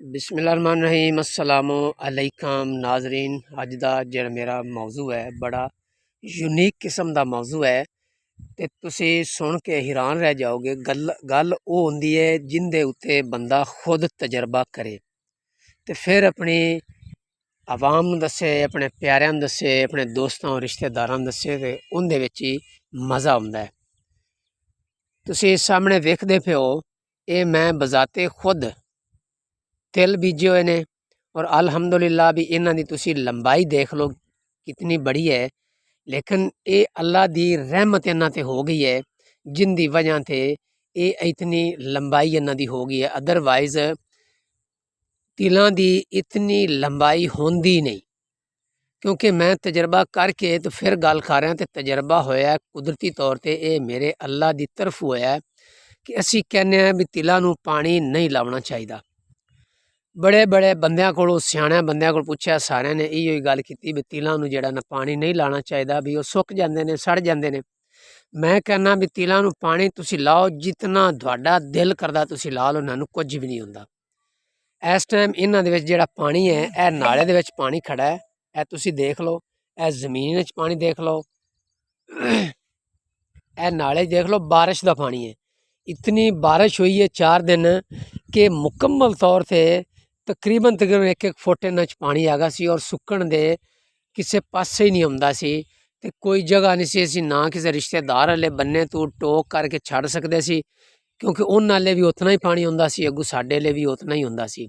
बिस्मिल्लाहिर्रहमानिर्रहीम अस्सलामु अलैकुम नाजरीन। अज दा जेह्ड़ा मेरा मौजू है बड़ा यूनीक किस्म दा मौजू है ते तुसी सुन के हैरान रह जाओगे। गल वो होंदी है जिंदे उत्ते बंदा खुद तजर्बा करे ते फिर अपनी आवाम नूं दस्से, अपने प्यारिआं नूं दस्से, अपने दोस्तां और रिश्तेदारां नूं दस्से ते उंदे विच ही मज़ा आउंदा है। तुसी सामने वेखदे पे हो, ये मैं बजाते खुद तिल बीजे हुए ने और अल्हम्दुलिल्लाह भी इन्हां दी तुसी लंबाई देख लो कितनी बड़ी है। लेकिन ये अल्लाह दी रहमत इन्हां ते हो गई है जिंदी वजह ते ये इतनी लंबाई इन्हां दी हो गई है। अदरवाइज तिलां दी इतनी लंबाई होंदी नहीं, क्योंकि मैं तजर्बा करके तो फिर गल कर रहा। तो तजर्बा होया कुदरती तौर पर ये मेरे अल्लाह की तरफ होया कि असी कहने भी तिलां नूं पानी नहीं लाना चाहिए। बड़े बड़े बंदियां कोलों, सियाणे बंदियां कोल पुछया, सारे ने इहो ही गल कीती भी तिलां नूं जिहड़ा ना पानी नहीं लाना चाहिए, भी वो सुक जाते हैं, सड़ जाते हैं। मैं कहना भी तिलां नूं पानी तुसी लाओ जितना तुहाडा दिल करदा तुसी ला लो, इन्हां नूं कुछ भी नहीं हुंदा। इस टाइम इन्हां दे विच जिहड़ा पानी है, यह नाले दे विच पानी खड़ा है, यह तुसी देख लो। यह जमीन विच पानी देख लो, यह नाले देख लो, बारिश का पानी है। इतनी बारिश हुई है 4 दिन कि मुकम्मल तौर पर तकरीबन 1-1 फुट इन्हां च पानी हैगा सी और सुक्कण दे किसी पासे ही नहीं आउंदा सी। ते कोई जगह नहीं सी असीं ना किसी रिश्तेदार वाले बन्ने तू टोक करके छड़ सकदे सी, क्योंकि उन्हां ले भी उतना ही पानी आउंदा सी, अग्गों साडे ले भी उतना ही हुंदा सी।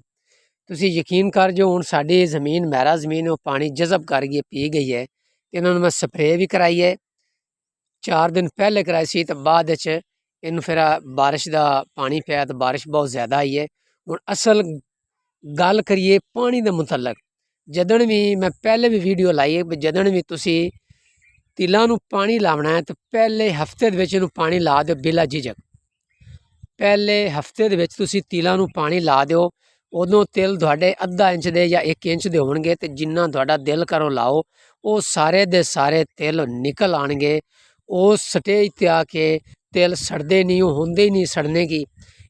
तुसीं यकीन कर जो हुण साडी ज़मीन महरा ज़मीन है, वो पानी जज़ब कर गई, पी गई है। इन्हां नूं मैं स्प्रे भी कराई है, 4 दिन पहले कराई सी, ते बाद विच इन्हूं फिर बारिश का पानी पिया तो बारिश बहुत ज़्यादा आई है। हुण असल गल करिए पानी के मुतलक, जदन भी मैं पहले भी वीडियो लाई है, जदन भी तुसी तिलां नूं पानी लावना है तो पहले हफ्ते दे विच इहनूं पानी ला दो बिला झिझक। पहले हफ्ते दे विच तुसी तिलां नूं पानी ला दिओ, उदों तिल तुहाडे अद्धा इंच दे या 1 इंच दे होणगे, ते जिन्ना तुहाडा दिल करो लाओ, वो सारे दे सारे तिल निकल आणगे। उस स्टेज ते आके तिल सड़दे नहीं, वो होंदे ही नहीं सड़ने की,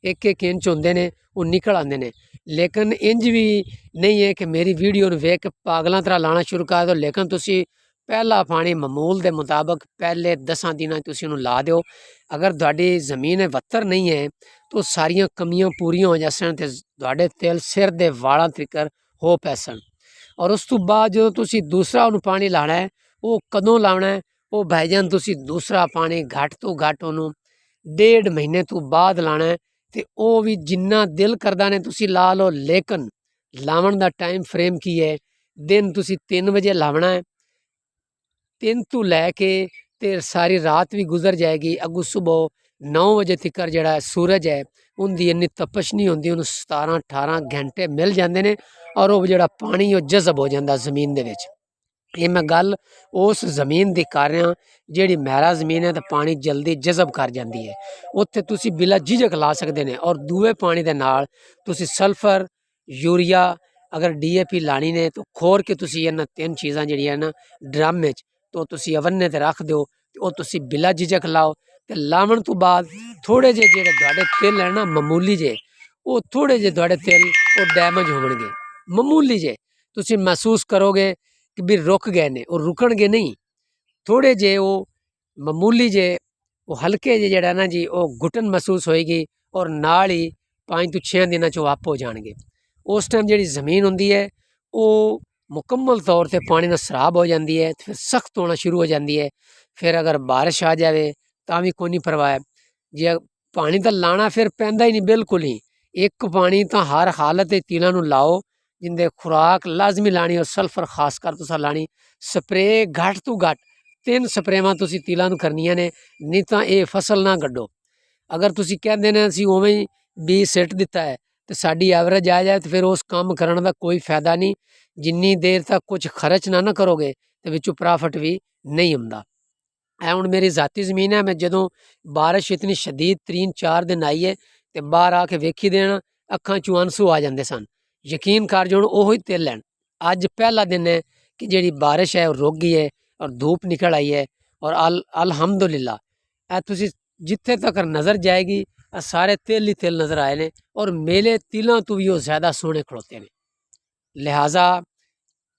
1-1 इंच होंदे ने, वो निकल आंदे ने। लेकिन इंज भी नहीं है कि मेरी वीडियो नूं वेख के पागलों तरह लाना शुरू कर दो। लेकिन तुसी पहला पानी मामूल के मुताबिक पहले 10 दिनां तुसी उहनूं ला दिओ। अगर तुहाडी ज़मीन वत्तर नहीं है तो सारियां कमियां पूरियां हो जासन ते तुहाडे तिल सिर दे वालां तिकर हो पैसन। और उस तो बाद जो तुसी दूसरा उहनूं पानी लाना है, वो कदों लाना है, वो भाईजान तुसी दूसरा पानी घट तो घट उहनूं 1.5 महीने तो बाद लाना है। ते वो भी जिन्ना दिल करदा ने तुसी ला लो, लेकिन लावन दा टाइम फ्रेम की है, दिन तुसी 3 बजे लावना है, 3 तो लैके ते सारी रात भी गुजर जाएगी, अगू सुबह 9 बजे तिकर जिहड़ा सूरज है उनकी इन्नी तपश नहीं होंदी, उन्हें 17-18 घंटे मिल जाते हैं और वो जिहड़ा पानी वो जज़ब हो जाता ज़मीन दे विच। ये मैं गल उस ज़मीन की कर रहा जिहड़ी महरा ज़मीन है, तो पानी जल्दी जज़ब कर जाती है, उत्थे तुसी बिला झिझक ला सकते हैं। और दूए पानी के नाल तुसी सल्फर, यूरिया, अगर DAP लानी ने तो खोर के तुसी इन्हां 3 चीज़ां जिहड़ियां ना ड्रम विच तो तुसी अवन्ने ते रख दो, वो तुसी बिला झिझक लाओ। ते लावन तो बाद थोड़े जे जिहड़े तुहाडे तिल है ना मामूली जे, वो थोड़े जे तुहाडे तिल वो डैमेज होणगे, मामूली जे तुसी महसूस करोगे कि भी रुक गए ने, वो रुकणगे नहीं, थोड़े जे वो मामूली जे वो हल्के जे जिहड़ा ना जी वो घुटन महसूस होएगी और नाल ही 5 तो 6 दिनां च आप हो जाणगे। उस टाइम जिहड़ी ज़मीन हुंदी है वो मुकम्मल तौर ते पानी नाल सराब हो जाती है, फिर सख्त होना शुरू हो जाती है। फिर अगर बारिश आ जाए तां भी कोई नहीं परवाह है, जे पानी तो लाना फिर पैंदा ही नहीं बिल्कुल ही। एक पानी तो हर हालत तिलां नूं लाओ, जिंदे खुराक लाजमी लानी और सल्फर खास कर तुसां लानी। स्प्रे घट तो घट 3 स्प्रेवां तुसी तिलां नूं करनियां ने, नहीं तां ये फसल ना गड्डो। अगर तुसी कहंदे ने असीं उवें ही बीज सिੱਟ दिता है तो साडी एवरेज आ जाए तो फिर उस काम करन दा कोई फायदा नहीं। जिन्नी देर तक कुछ खर्च ना करोगे तो विचों प्रॉफिट भी नहीं हुंदा। ऐ हुण मेरी ज़ाती ज़मीन है, मैं जदों बारिश इतनी शदीद 3-4 दिन आई है तो बाहर आके वेखी देना अखां चों आंसू आ जांदे सन। यकीन कर जो ओही तिल हैन। अज पहला दिन है कि जिहड़ी बारिश है वो रुक गई है और धूप निकल आई है और अल्हम्दुलिल्लाह। तुसी जिथे तक नज़र जाएगी सारे तिल ही तिल नज़र आए ने और मेले तिलों तो भी वो ज़्यादा सोहने खड़ोते हैं। लिहाजा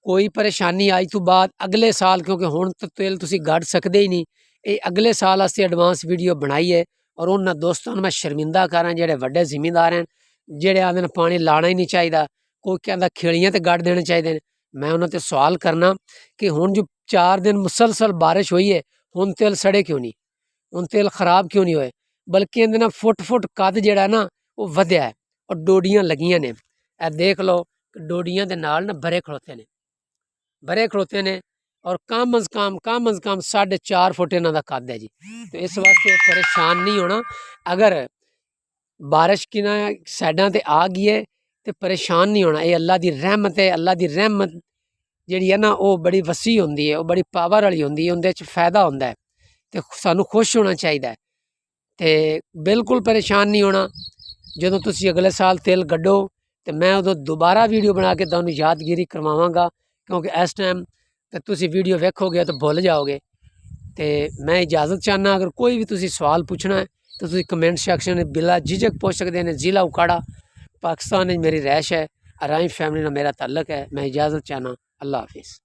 कोई परेशानी आई तो बाद अगले साल, क्योंकि हुण तो तिल तुसी गढ़ सकते ही नहीं, ये अगले साल वास्ते एडवांस वीडियो बनाई है। और उन्होंने दोस्तों मैं शर्मिंदा करा जेडे वड्डे जिमीदार हैं, जेडे आंदे पानी लाना ही नहीं चाहिए, कोई कहता खिड़ियाँ तो गढ़ देने चाहिए। मैं उन्होंने सवाल करना कि हुण जो 4 दिन मुसलसल बारिश हुई है, हुण तिल सड़े क्यों नहीं, हुण तिल खराब क्यों नहीं हुए, बल्कि इहदे नाल फुट फुट कद जिहड़ा ना वो वधिया है और डोडियां लगियां ने। ए देख लो डोडियां दे नाल ना भरे खड़ोते ने और कम अज़ कम 4.5 फुट इन्हां दा कद है जी। तो इस वास्ते परेशान नहीं होना। अगर बारिश की ना साइडां ते आ गई है तो परेशान नहीं होना, ये अल्लाह दी रहमत है। अल्लाह दी रहमत जिहड़ी है ना वो बड़ी वसी होंदी है, वो बड़ी पावर वाली होंदी है, उंदे च फायदा होंदा है ते सानू खुश होना चाहिए। ते बिल्कुल परेशान नहीं होना। जदों तुसी अगले साल तिल गड्डो तो मैं उदों दोबारा वीडियो बना के तुहानू यादगिरी करवावांगा, क्योंकि इस टाइम तो तुसी वीडियो वेखोगे तो भुल जाओगे। तो मैं इजाज़त चाहना, अगर कोई भी तुसी सवाल पूछना है तो तुसी कमेंट सैक्शन में बिला झिझक पूछ सकते हैं। ज़िला उकाड़ा पाकिस्तान में मेरी रैश है, अराइम फैमिली नाल मेरा ताल्लुक है। मैं इजाज़त चाहना, अल्लाह हाफिज़।